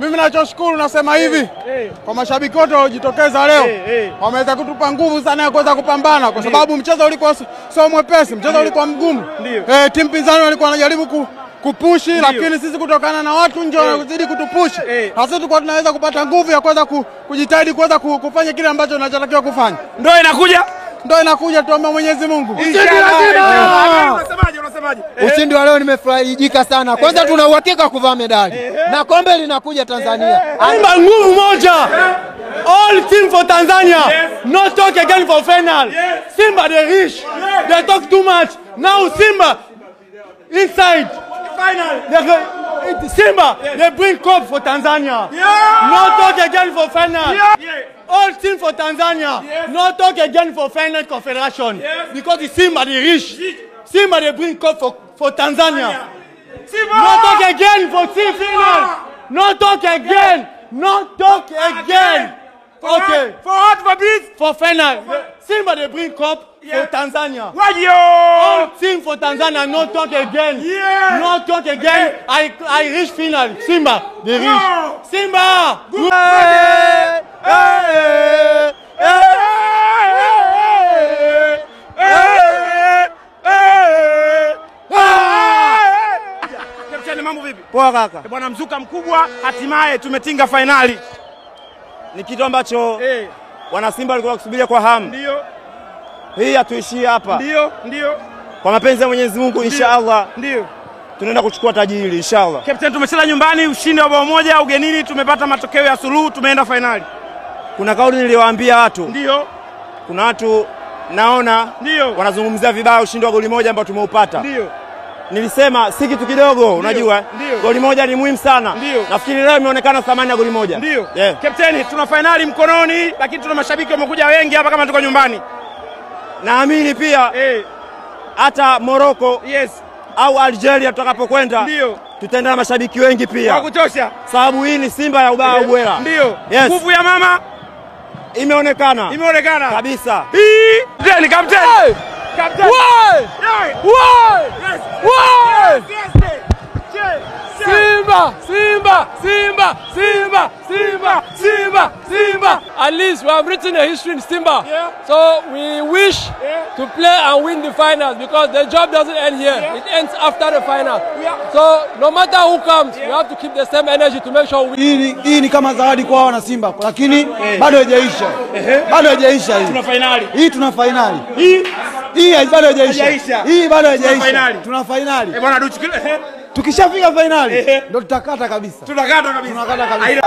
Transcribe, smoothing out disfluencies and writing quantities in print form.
Mimi nachoshukuru nasema hivi kwa mashabiki wote waliojitokeza leo wameweza kutupa nguvu sana ya kuweza kupambana kwa sababu mchezo ulikuwa sio mwepesi, mchezo ulikuwa mgumu. Timu pinzani walikuwa wanajaribu kupushi lakini sisi kutokana na watu nje wanazidi kutupushi. Na sisi tulikuwa tunaweza kupata nguvu ya kuweza kujitahidi kuweza kufanya kile ambacho tunachotakiwa kufanya. Ndio inakuja tuombe Mwenyezi Mungu. Unasemaje? Ushindi wa leo nimefurahika sana. Kwanza tuna uhakika kuvaa medali. Na kombe linakuja Tanzania. Simba nguvu moja. All team for Tanzania. No talk again for final. Simba they rich. They talk too much. Now Simba inside final. Simba they bring cup for Tanzania. No talk again for final. All team for Tanzania. No talk again for final confederation. Because the Simba they rich. Simba they bring cup for Tanzania. No talk again for team final. No talk again. No talk again. Okay. For what, for this? For final. Simba they bring cup for Tanzania. All team for Tanzania. No talk again. No talk again. I reach final. Simba they reach. Simba. Mambo vipi? Poa kaka. Bwana mzuka mkubwa, hatimaye tumetinga finali. Ni kitu ambacho wana Simba walikuwa kusubiria kwa hamu. Ndio. Hii hatuishii hapa. Ndio. Kwa mapenzi ya Mwenyezi Mungu inshallah. Ndio. Tunaenda kuchukua taji hili inshallah. Captain, tumecheza nyumbani ushindi wa bao moja, ugenini tumepata matokeo ya suluhu, tumeenda finali. Kuna kauli niliwaambia watu. Ndio. Kuna watu naona wanazungumzia vibaya ushindi wa goli moja ambao tumeupata. Ndio. Nilisema si kitu kidogo, unajua. Goli moja ni muhimu sana. Nafikiri leo imeonekana thamani ya goli moja. Ndio. Captain, tuna finali mkononi, lakini tuna mashabiki wamekuja wengi hapa kama tuko nyumbani. Naamini pia hata Morocco au Algeria tutakapokwenda tutaenda na mashabiki wengi pia. Kwa kutosha. Sababu hii ni Simba ya ubaya ubwela. Ndio. Nguvu ya mama imeonekana kabisa. Captain. Captain. Why? Simba. At least we have written a history in Simba. So we wish to play and win the finals because the job doesn't end here. It ends after the final. So no matter who comes, we have to keep the same energy to make sure we hii ni kama zawadi kwa wana Simba lakini bado haijaisha. Bado haijaisha hii. Tuna finali. Tuna finali. Hii bado haijaisha. Hii bado haijaisha. Tuna finali. Bwana Duchu tukishafika finali ndo tutakata kabisa. Tunakata kabisa.